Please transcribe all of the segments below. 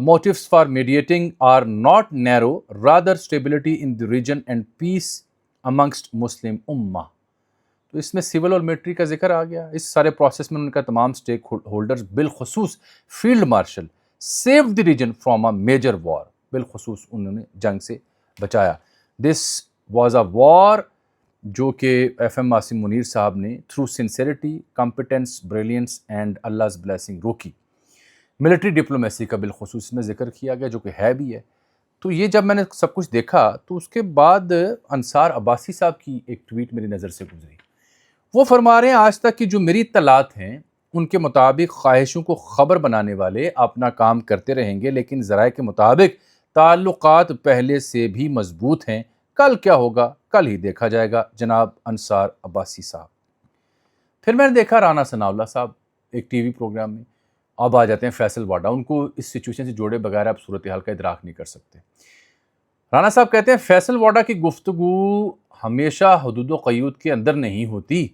motives for mediating are not narrow, rather stability in the region and peace amongst Muslim ummah. تو اس میں civil اور military کا ذکر آ گیا. اس سارے پروسیس میں ان کا تمام سٹیک ہولڈرز بالخصوص field marshal save the region from a major war, بالخصوص انہوں نے جنگ سے بچایا. دس واز اے وار جو کہ ایف ایم عاصم منیر صاحب نے through sincerity, competence, brilliance and Allah's blessing روکی. ملٹری ڈپلومیسی کا بالخصوص میں ذکر کیا گیا جو کہ ہے بھی ہے. تو یہ جب میں نے سب کچھ دیکھا تو اس کے بعد انصار عباسی صاحب کی ایک ٹویٹ میری نظر سے گزری. وہ فرما رہے ہیں آج تک کی جو میری اطلاعات ہیں ان کے مطابق خواہشوں کو خبر بنانے والے اپنا کام کرتے رہیں گے, لیکن ذرائع کے مطابق تعلقات پہلے سے بھی مضبوط ہیں. کل کیا ہوگا کل ہی دیکھا جائے گا. جناب انصار عباسی صاحب. پھر میں نے دیکھا رانا ثناءاللہ صاحب ایک ٹی وی پروگرام میں, اب آ جاتے ہیں فیصل واڈا. ان کو اس سچویشن سے جوڑے بغیر آپ صورتحال کا ادراک نہیں کر سکتے. رانا صاحب کہتے ہیں فیصل واڈا کی گفتگو ہمیشہ حدود و قیود کے اندر نہیں ہوتی.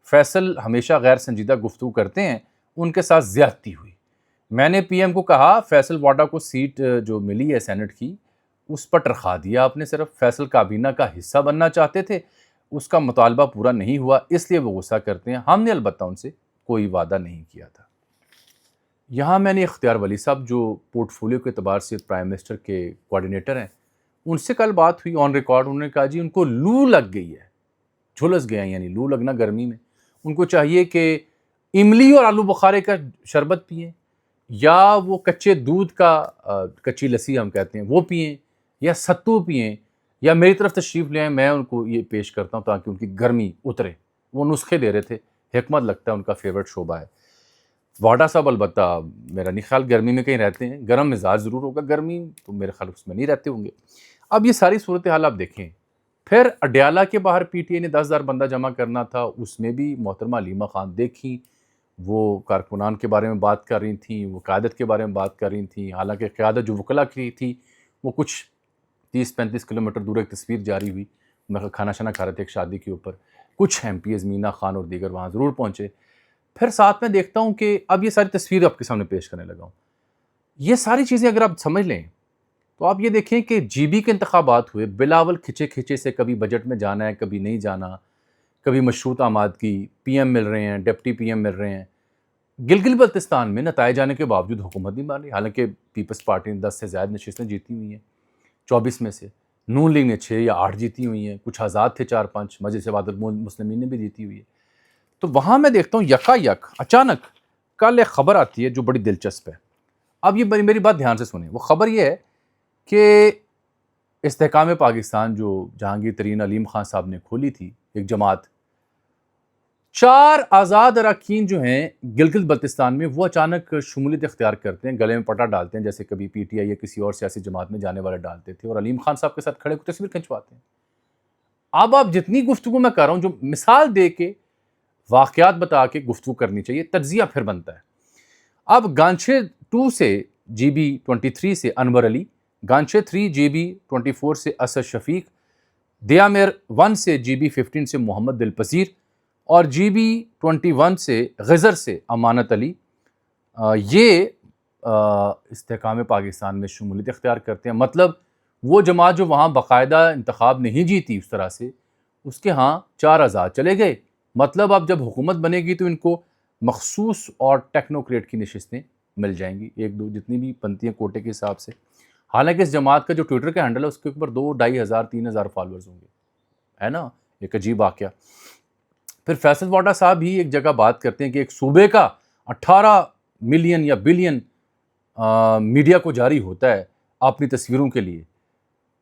فیصل ہمیشہ غیر سنجیدہ گفتگو کرتے ہیں, ان کے ساتھ زیادتی ہوئی. میں نے پی ایم کو کہا فیصل واڈا کو سیٹ جو ملی ہے سینٹ کی اس پر ٹرخا دیا آپ نے, صرف فیصل کابینہ کا حصہ بننا چاہتے تھے, اس کا مطالبہ پورا نہیں ہوا اس لیے وہ غصہ کرتے ہیں. ہم نے البتہ ان سے کوئی وعدہ نہیں کیا تھا. یہاں میں نے اختیار ولی صاحب جو پورٹ فولیو کے اعتبار سے پرائم منسٹر کے کوارڈینیٹر ہیں, ان سے کل بات ہوئی آن ریکارڈ. انہوں نے کہا جی ان کو لو لگ گئی ہے, جھلس گیا, یعنی لو لگنا گرمی میں. ان کو چاہیے کہ املی اور آلو بخارے کا شربت پئیں, یا وہ کچے دودھ کا کچی لسی ہم کہتے ہیں وہ پئیں, یا ستو پئیں, یا میری طرف تشریف لے آئیں, میں ان کو یہ پیش کرتا ہوں تاکہ ان کی گرمی اترے. وہ نسخے دے رہے تھے. حکمت لگتا ہے ان کا فیورٹ شعبہ ہے. واڈا صاحب البتہ میرا نہیں خیال گرمی میں کہیں رہتے ہیں, گرم مزاج ضرور ہوگا, گرمی تو میرے خیال اس میں نہیں رہتے ہوں گے. اب یہ ساری صورتحال آپ دیکھیں. پھر اڈیالہ کے باہر پی ٹی آئی نے 10,000 بندہ جمع کرنا تھا, اس میں بھی محترمہ علیمہ خان دیکھیں, وہ کارکنان کے بارے میں بات کر رہی تھیں, وہ قیادت کے بارے میں بات کر رہی تھیں. حالانکہ قیادت جو وکلا کی تھی وہ کچھ 30-35 کلومیٹر دور ایک تصویر جاری ہوئی, میں کھانا شانا کھا رہے تھے ایک شادی کے اوپر. کچھ ایم پی ایز مینا خان اور دیگر وہاں ضرور پہنچے. پھر ساتھ میں دیکھتا ہوں کہ اب یہ ساری تصویر آپ کے سامنے پیش کرنے لگا ہوں. یہ ساری چیزیں اگر آپ سمجھ لیں تو آپ یہ دیکھیں کہ جی بی کے انتخابات ہوئے, بلاول کھچے کھچے سے کبھی بجٹ میں جانا ہے کبھی نہیں جانا, کبھی مشروط آمادگی, پی ایم مل رہے ہیں, ڈپٹی پی ایم مل رہے ہیں. گلگت بلتستان میں نتائج آنے کے باوجود حکومت نہیں بن رہی, حالانکہ پیپلز پارٹی نے 10 سے زائد نشستیں جیتی ہوئی ہیں 24 میں سے. نون لیگ نے 6 یا 8 جیتی ہوئی ہیں, کچھ آزاد تھے 4-5, مجلس وحدت المسلمین نے بھی جیتی ہوئی ہے. تو وہاں میں دیکھتا ہوں یکا یک اچانک کل ایک خبر آتی ہے جو بڑی دلچسپ ہے. اب یہ میری بات دھیان سے سنیں. وہ خبر یہ ہے کہ استحکام پاکستان جو جہانگیر ترین علیم خان صاحب نے کھولی تھی ایک جماعت, 4 آزاد اراکین جو ہیں گلگت بلتستان میں وہ اچانک شمولیت اختیار کرتے ہیں, گلے میں پٹا ڈالتے ہیں جیسے کبھی پی ٹی آئی یا کسی اور سیاسی جماعت میں جانے والے ڈالتے تھے, اور علیم خان صاحب کے ساتھ کھڑے کو تصویر کھنچواتے ہیں. اب آپ جتنی گفتگو میں کر رہا ہوں جو مثال دے کے واقعات بتا کے گفتگو کرنی چاہیے, تجزیہ پھر بنتا ہے. اب گانچھے 2 سے جی بی 23 سے انور علی, گانچھے 3 جی بی 24 سے اسد شفیق, دیامیر 1 سے جی بی 15 سے محمد دلپذیر, اور جی بی 21 سے غزر سے امانت علی, یہ استحکام پاکستان میں شمولیت اختیار کرتے ہیں. مطلب وہ جماعت جو وہاں باقاعدہ انتخاب نہیں جیتی اس طرح سے, اس کے ہاں 4 آزاد چلے گئے. مطلب اب جب حکومت بنے گی تو ان کو مخصوص اور ٹیکنوکریٹ کی نشستیں مل جائیں گی, 1-2 جتنی بھی بنتی ہیں کوٹے کے حساب سے. حالانکہ اس جماعت کا جو ٹویٹر کا ہینڈل ہے اس کے اوپر 2-2.5 ہزار 3 ہزار فالوورز ہوں گے, ہے نا, ایک عجیب واقعہ. پھر فیصل واڈا صاحب ہی ایک جگہ بات کرتے ہیں کہ ایک صوبے کا 18 ملین یا بلین میڈیا کو جاری ہوتا ہے اپنی تصویروں کے لیے,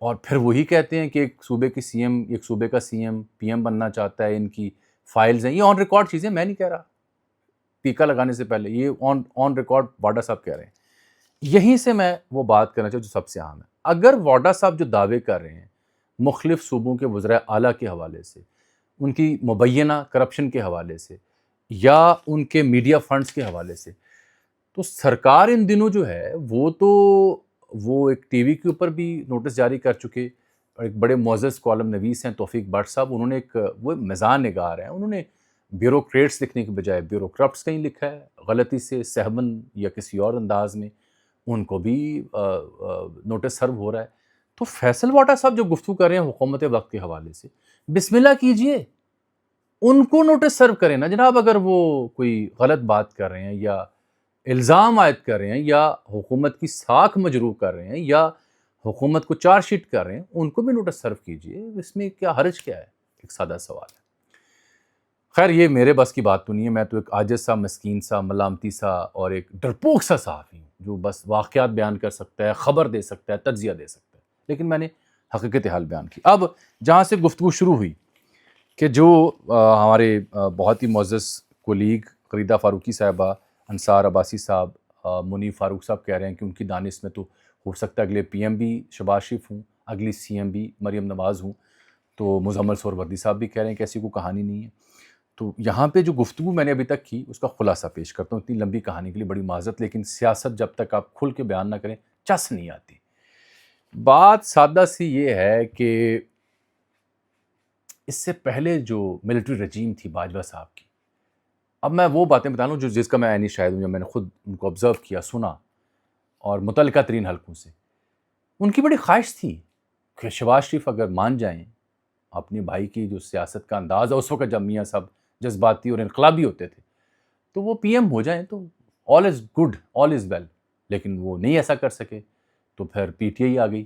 اور پھر وہی کہتے ہیں کہ ایک صوبے کی سی ایم, ایک صوبے کا سی ایم پی ایم بننا چاہتا ہے, ان کی فائلز ہیں. یہ آن ریکارڈ چیزیں, میں نہیں کہہ رہا ٹیکا لگانے سے پہلے, یہ آن ریکارڈ واڈا صاحب کہہ رہے ہیں. یہیں سے میں وہ بات کرنا چاہوں جو سب سے اہم ہے. اگر واڈا صاحب جو دعوے کر رہے ہیں مختلف صوبوں کے وزراء اعلیٰ کے حوالے سے, ان کی مبینہ کرپشن کے حوالے سے, یا ان کے میڈیا فنڈز کے حوالے سے, تو سرکار ان دنوں جو ہے وہ ایک ٹی وی کے اوپر بھی نوٹس جاری کر چکے, اور ایک بڑے معزز کالم نویس ہیں توفیق بٹ صاحب, انہوں نے ایک وہ میزان نگار ہیں, انہوں نے بیوروکریٹس لکھنے کے بجائے بیوروکرپٹس کہیں لکھا ہے غلطی سے, سہون یا کسی اور انداز میں. ان کو بھی نوٹس سرو ہو رہا ہے. تو فیصل واٹا صاحب جو گفتگو کر رہے ہیں حکومت وقت کے حوالے سے، بسم اللہ کیجئے، ان کو نوٹس سرو کریں نا جناب. اگر وہ کوئی غلط بات کر رہے ہیں یا الزام عائد کر رہے ہیں یا حکومت کی ساکھ مجروح کر رہے ہیں یا حکومت کو چارج شیٹ کر رہے ہیں، ان کو بھی نوٹس سرو کیجئے. اس میں کیا حرج کیا ہے؟ ایک سادہ سوال ہے. خیر یہ میرے بس کی بات تو نہیں ہے، میں تو ایک عاجز سا، مسکین سا، ملامتی سا اور ایک ڈرپوک سا صحافی ہوں جو بس واقعات بیان کر سکتا ہے، خبر دے سکتا ہے، تجزیہ دے سکتا ہے. لیکن میں نے حقیقت حال بیان کی. اب جہاں سے گفتگو شروع ہوئی کہ جو ہمارے بہت ہی معزز کولیگ فریدہ فاروقی صاحبہ، انصار عباسی صاحب، منیب فاروق صاحب کہہ رہے ہیں کہ ان کی دانش میں تو ہو سکتا ہے اگلے پی ایم بھی شہباز شریف ہوں، اگلی سی ایم بھی مریم نواز ہوں. تو مزمل سہروردی صاحب بھی کہہ رہے ہیں کہ ایسی کوئی کہانی نہیں ہے. تو یہاں پہ جو گفتگو میں نے ابھی تک کی اس کا خلاصہ پیش کرتا ہوں. اتنی لمبی کہانی کے لیے بڑی معذرت، لیکن سیاست جب تک آپ کھل کے بیان نہ کریں چس نہیں آتی. بات سادہ سی یہ ہے کہ اس سے پہلے جو ملٹری رجیم تھی باجوہ صاحب کی، اب میں وہ باتیں بتا رہا ہوں جس کا میں عینی شاہد ہوں، یا میں نے خود ان کو آبزرو کیا، سنا، اور متعلقہ ترین حلقوں سے. ان کی بڑی خواہش تھی کہ شہباز شریف اگر مان جائیں، اپنے بھائی کی جو سیاست کا انداز ہے اس وقت جب میاں صاحب جذباتی اور انقلابی ہوتے تھے، تو وہ پی ایم ہو جائیں تو آل is good, all is well. لیکن وہ نہیں ایسا کر سکے تو پھر پی ٹی آئی آ گئی.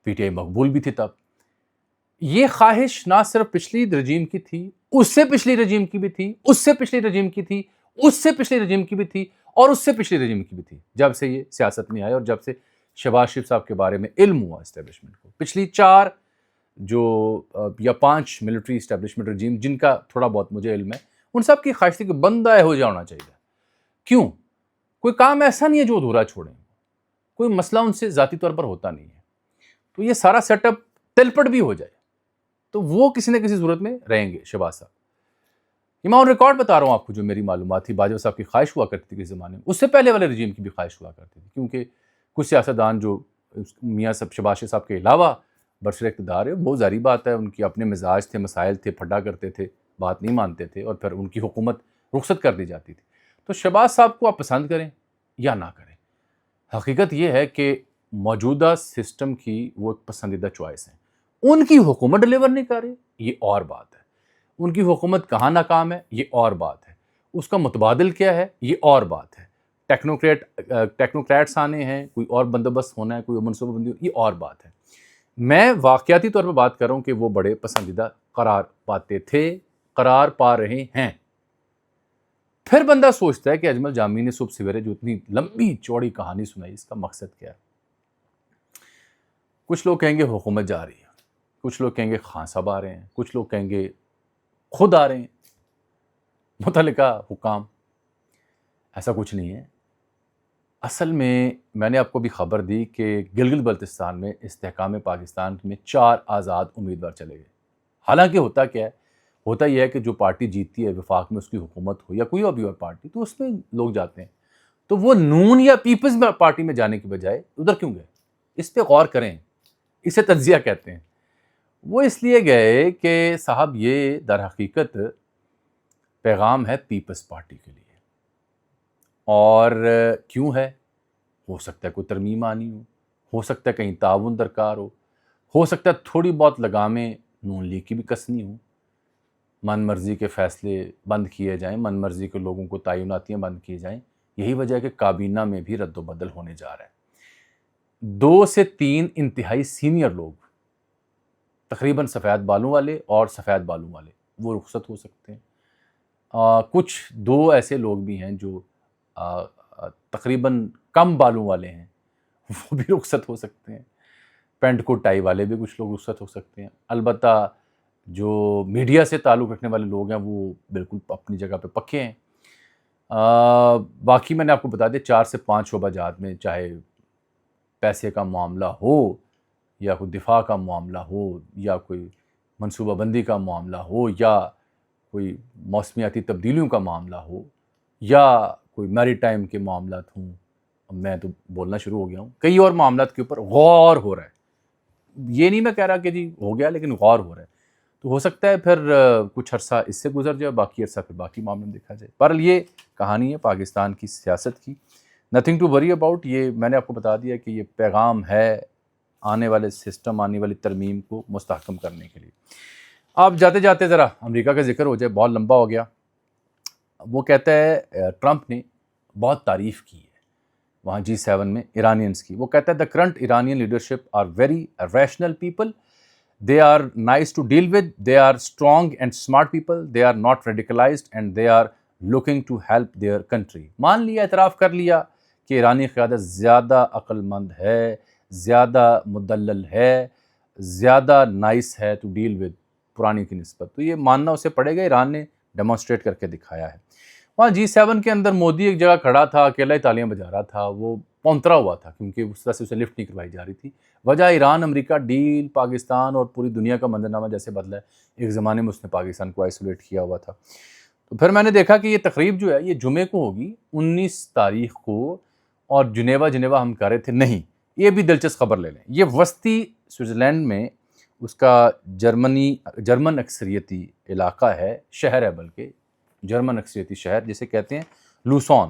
پی ٹی آئی مقبول بھی تھی تب. یہ خواہش نہ صرف پچھلی رجیم کی تھی، اس سے پچھلی رجیم کی بھی تھی، اس سے پچھلی رجیم کی تھی، اس سے پچھلی رجیم کی بھی تھی، اور اس سے پچھلی رجیم کی بھی تھی، جب سے یہ سیاست میں آئے اور جب سے شہباز شریف صاحب کے بارے میں علم ہوا اسٹیبلشمنٹ کو. پچھلی 4 جو یا 5 ملٹری اسٹیبلشمنٹ رجیم جن کا تھوڑا بہت مجھے علم ہے، ان سب کی خواہش تھی کہ بندہ ہو جا ہونا چاہیے. کیوں؟ کوئی کام ایسا نہیں ہے جو ادھورا چھوڑیں، کوئی مسئلہ ان سے ذاتی طور پر ہوتا نہیں ہے. تو یہ سارا سیٹ اپ تلپٹ بھی ہو جائے تو وہ کسی نہ کسی صورت میں رہیں گے شہباز صاحب. یہ میں آن ریکارڈ بتا رہا ہوں آپ کو جو میری معلومات تھی. باجوہ صاحب کی خواہش ہوا کرتی تھی کس زمانے میں، اس سے پہلے والے رجیم کی بھی خواہش ہوا کرتی تھی، کیونکہ کچھ سیاستدان جو میاں صاحب شہباز شریف صاحب کے علاوہ برسر اقتدار ہے، وہ ظاہری بات ہے ان کی اپنے مزاج تھے، مسائل تھے، پھڈا کرتے تھے، بات نہیں مانتے تھے، اور پھر ان کی حکومت رخصت کر دی جاتی تھی. تو شہباز صاحب کو آپ پسند کریں یا نہ کریں، حقیقت یہ ہے کہ موجودہ سسٹم کی وہ ایک پسندیدہ چوائس ہیں. ان کی حکومت ڈیلیور نہیں کر رہی، یہ اور بات ہے. ان کی حکومت کہاں ناکام ہے، یہ اور بات ہے. اس کا متبادل کیا ہے، یہ اور بات ہے. ٹیکنوکریٹس آنے ہیں، کوئی اور بندوبست ہونا ہے، کوئی منصوبہ بندی، یہ اور بات ہے. میں واقعاتی طور پہ بات کر رہا ہوں کہ وہ بڑے پسندیدہ قرار پاتے تھے، قرار پا رہے ہیں. پھر بندہ سوچتا ہے کہ اجمل جامی نے صبح سویرے جو اتنی لمبی چوڑی کہانی سنائی، اس کا مقصد کیا ہے؟ کچھ لوگ کہیں گے حکومت جا رہی ہے، کچھ لوگ کہیں گے خان صاحب آ رہے ہیں، کچھ لوگ کہیں گے خود آ رہے ہیں متعلقہ حکام. ایسا کچھ نہیں ہے. اصل میں نے آپ کو بھی خبر دی کہ گلگت بلتستان میں استحکام پاکستان میں 4 آزاد امیدوار چلے گئے. حالانکہ ہوتا کیا ہے، ہوتا یہ ہے کہ جو پارٹی جیتتی ہے وفاق میں، اس کی حکومت ہو یا کوئی اور پارٹی، تو اس میں لوگ جاتے ہیں. تو وہ نون یا پیپلز پارٹی میں جانے کی بجائے ادھر کیوں گئے؟ اس پہ غور کریں. اسے تجزیہ کہتے ہیں. وہ اس لیے گئے کہ صاحب یہ در حقیقت پیغام ہے پیپلز پارٹی کے لیے. اور کیوں ہے؟ ہو سکتا ہے کوئی ترمیم آنی ہو سکتا ہے کہیں تعاون درکار ہو سکتا ہے تھوڑی بہت لگامیں نون لیگ کی بھی کسنی ہوں، من مرضی کے فیصلے بند کیے جائیں، من مرضی کے لوگوں کو تعیناتیاں بند کی جائیں. یہی وجہ ہے کہ کابینہ میں بھی رد و بدل ہونے جا رہا ہے. 2 سے 3 انتہائی سینئر لوگ، تقریباً سفید بالوں والے اور سفید بالوں والے، وہ رخصت ہو سکتے ہیں. کچھ 2 ایسے لوگ بھی ہیں جو تقریباً کم بالوں والے ہیں، وہ بھی رخصت ہو سکتے ہیں. پینٹ کو ٹائی والے بھی کچھ لوگ رخصت ہو سکتے ہیں. البتہ جو میڈیا سے تعلق رکھنے والے لوگ ہیں وہ بالکل اپنی جگہ پہ پکے ہیں. باقی میں نے آپ کو بتا دیا 4 سے 5 شعبہ جات میں، چاہے پیسے کا معاملہ ہو یا کوئی دفاع کا معاملہ ہو یا کوئی منصوبہ بندی کا معاملہ ہو یا کوئی موسمیاتی تبدیلیوں کا معاملہ ہو یا کوئی میری ٹائم کے معاملات ہوں، میں تو بولنا شروع ہو گیا ہوں، کئی اور معاملات کے اوپر غور ہو رہا ہے. یہ نہیں میں کہہ رہا کہ جی ہو گیا، لیکن غور ہو رہا ہے. تو ہو سکتا ہے پھر کچھ عرصہ اس سے گزر جائے، باقی عرصہ پھر باقی معاملے میں دیکھا جائے. بہرحال یہ کہانی ہے پاکستان کی سیاست کی. Nothing to worry about. یہ میں نے آپ کو بتا دیا کہ یہ پیغام ہے آنے والے سسٹم، آنے والی ترمیم کو مستحکم کرنے کے لیے. آپ جاتے جاتے ذرا امریکہ کا ذکر ہو جائے، بہت لمبا ہو گیا. وہ کہتا ہے ٹرمپ نے بہت تعریف کی ہے وہاں G7 میں ایرانینس کی. وہ کہتا ہے the current Iranian leadership are very rational people, they are nice to deal with, they are strong and smart people, they are not radicalized and they are looking to help their country. مان لیا، اعتراف کر لیا کہ ایرانی قیادت زیادہ عقل مند ہے، زیادہ مدلل ہے، زیادہ نائس ہے ٹو ڈیل ود پرانی کی نسبت. تو یہ ماننا اسے پڑے گا، ایران نے ڈیمونسٹریٹ کر کے دکھایا ہے. وہاں G7 کے اندر مودی ایک جگہ کھڑا تھا، اکیلا ہی تالیاں بجا رہا تھا. وہ پونترا ہوا تھا کیونکہ اس طرح سے اسے لفٹ نہیں کروائی جا رہی تھی. وجہ ایران امریکہ ڈیل، پاکستان اور پوری دنیا کا منظرنامہ جیسے بدلا ہے. ایک زمانے میں اس نے پاکستان کو آئسولیٹ کیا ہوا تھا. تو پھر میں نے دیکھا کہ یہ تقریب جو ہے یہ جمعے کو ہوگی 19 تاریخ کو، اور جنیوا ہم کہہ رہے تھے نہیں. یہ بھی دلچسپ خبر لے لیں. یہ وسطی سوئٹزرلینڈ میں اس کا جرمن اکثریتی علاقہ ہے، شہر ہے، بلکہ جرمن اکثریتی شہر جسے کہتے ہیں لوسون.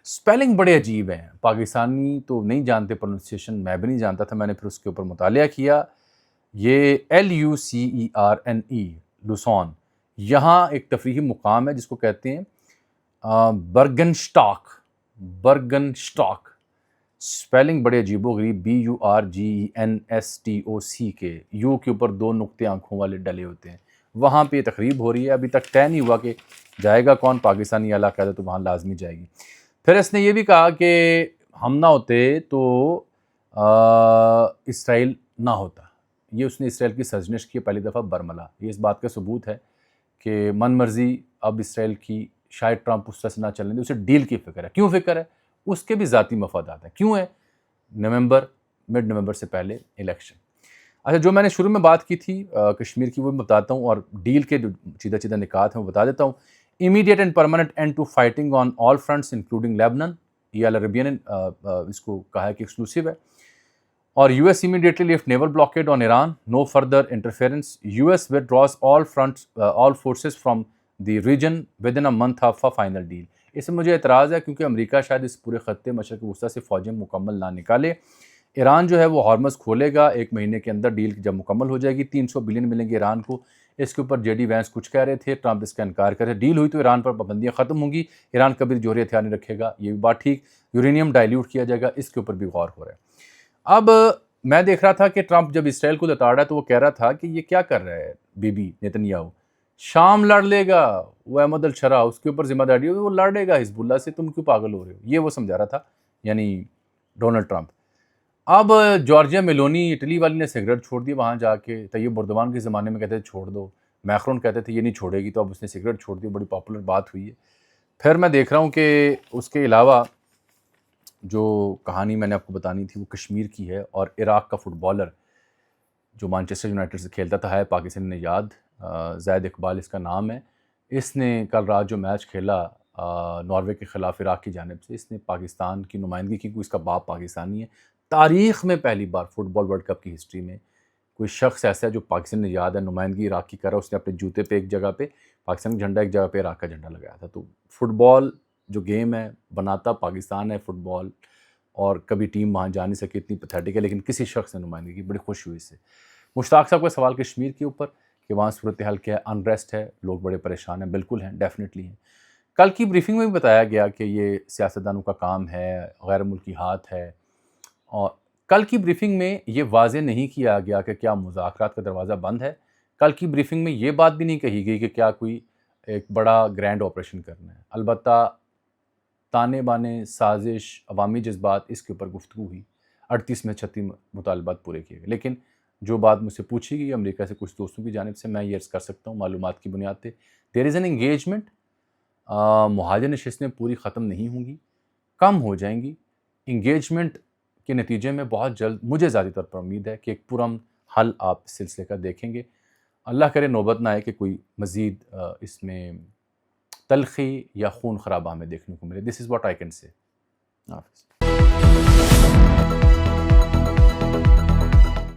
سپیلنگ بڑے عجیب ہیں، پاکستانی تو نہیں جانتے پروننسیشن، میں بھی نہیں جانتا تھا. میں نے پھر اس کے اوپر مطالعہ کیا. یہ LUCERNE لوسون. یہاں ایک تفریحی مقام ہے جس کو کہتے ہیں برگنسٹاک. سپیلنگ بڑے عجیب و غریب، BURGENSTOC کے یو کے اوپر 2 نقطے آنکھوں والے ڈلے ہوتے ہیں. وہاں پہ یہ تقریب ہو رہی ہے. ابھی تک طے نہیں ہوا کہ جائے گا کون. پاکستانی اعلیٰ قیادت تو وہاں لازمی جائے گی. پھر اس نے یہ بھی کہا کہ ہم نہ ہوتے تو اسرائیل نہ ہوتا. یہ اس نے اسرائیل کی سرزنش کی پہلی دفعہ برملا. یہ اس بات کا ثبوت ہے کہ من مرضی اب اسرائیل کی شاید ٹرمپ اس طرح سے نہ چلنے دے. اسے ڈیل کی فکر ہے. کیوں فکر ہے؟ اس کے بھی ذاتی مفادات ہیں. کیوں ہے؟ مڈ نومبر سے پہلے الیکشن. اچھا، جو میں نے شروع میں بات کی تھی کشمیر کی وہ میں بتاتا ہوں، اور ڈیل کے جو چیدہ نکات ہیں وہ بتا دیتا ہوں. Immediate and permanent end to fighting on all fronts including Lebanon. یہ العربیہ نے اس کو کہا ہے کہ ایکسکلوسیو ہے. اور US immediately lift naval blockade on Iran. No further interference. US withdraws all forces from the region within a month of a final deal. اس سے مجھے اعتراض ہے کیونکہ امریکہ شاید اس پورے خطے مشرق وسطیٰ سے فوجیں مکمل نہ نکالے. ایران جو ہے وہ ہارمز کھولے گا 1 مہینے کے اندر. ڈیل جب مکمل ہو جائے گی 300 بلین ملیں گے ایران کو. اس کے اوپر JD وینس کچھ کہہ رہے تھے، ٹرمپ اس کا انکار کر رہے. ڈیل ہوئی تو ایران پر پابندیاں ختم ہوں گی، ایران کبھی جوہری ہتھیار نہیں رکھے گا. یہ بھی بات ٹھیک. یورینیم ڈائلیوٹ کیا جائے گا، اس کے اوپر بھی غور ہو رہا ہے. اب میں دیکھ رہا تھا کہ ٹرمپ جب اسرائیل کو لتاڑ رہا ہے تو وہ کہہ رہا تھا کہ یہ کیا کر رہا ہے بی نیتنیاہو. شام لڑ لے گا، وہ احمد الشرا اس کے اوپر ذمہ داری ہوگی، وہ لڑے گا حزب اللہ سے، تم کیوں پاگل ہو رہے ہو. یہ وہ سمجھا رہا تھا یعنی ڈونلڈ ٹرمپ. اب جارجیا میلونی اٹلی والی نے سگریٹ چھوڑ دی وہاں جا کے. طیب اردوان کے زمانے میں کہتے تھے چھوڑ دو، میکرون کہتے تھے یہ نہیں چھوڑے گی، تو اب اس نے سگریٹ چھوڑ دی. بڑی پاپولر بات ہوئی ہے. پھر میں دیکھ رہا ہوں کہ اس کے علاوہ جو کہانی میں نے آپ کو بتانی تھی وہ کشمیر کی ہے. اور عراق کا فٹ بالر جو مانچسٹر یونائٹڈ سے کھیلتا تھا ہے پاکستانی نژاد، زید اقبال اس کا نام ہے. اس نے کل رات جو میچ کھیلا ناروے کے خلاف عراق کی جانب سے، اس نے پاکستان کی نمائندگی کی. کوئی اس کا باپ پاکستانی ہے. تاریخ میں پہلی بار فٹ بال ورلڈ کپ کی ہسٹری میں کوئی شخص ایسا ہے جو پاکستان نژاد ہے، نمائندگی عراق کی کر رہا ہے. اس نے اپنے جوتے پہ ایک جگہ پہ پاکستان کا جھنڈا، ایک جگہ پہ عراق کا جھنڈا لگایا تھا. تو فٹ بال جو گیم ہے بناتا پاکستان ہے فٹ بال، اور کبھی ٹیم وہاں جا نہیں سکی، اتنی پیتھیٹک ہے، لیکن کسی شخص نے نمائندگی کی. بڑی خوشی ہوئی اس سے. مشتاق صاحب کا سوال کشمیر کے اوپر کہ وہاں صورتحال کیا ہے. انریسٹ ہے، لوگ بڑے پریشان ہیں. بالکل ہیں، ڈیفینیٹلی ہیں. کل کی بریفنگ میں بھی بتایا گیا کہ یہ سیاستدانوں کا کام ہے، غیر ملکی ہاتھ ہے. اور کل کی بریفنگ میں یہ واضح نہیں کیا گیا کہ کیا مذاکرات کا دروازہ بند ہے. کل کی بریفنگ میں یہ بات بھی نہیں کہی گئی کہ کیا کوئی ایک بڑا گرینڈ آپریشن کرنا ہے. البتہ تانے بانے، سازش، عوامی جذبات، اس کے اوپر گفتگو ہوئی. 38 میں 36 مطالبات پورے کیے گئے. لیکن جو بات مجھ سے پوچھی گئی امریکہ سے کچھ دوستوں کی جانب سے، میں یہ عرض کر سکتا ہوں معلومات کی بنیاد پہ، دیر از این انگیجمنٹ. مہاجر نشستیں پوری ختم نہیں ہوں گی، کم ہو جائیں گی. انگیجمنٹ کے نتیجے میں بہت جلد مجھے ذاتی طور پر امید ہے کہ ایک پرامن حل آپ اس سلسلے کا دیکھیں گے. اللہ کرے نوبت نہ آئے کہ کوئی مزید اس میں تلخی یا خون خرابہ ہمیں دیکھنے کو ملے. دس is what I can say. حافظ.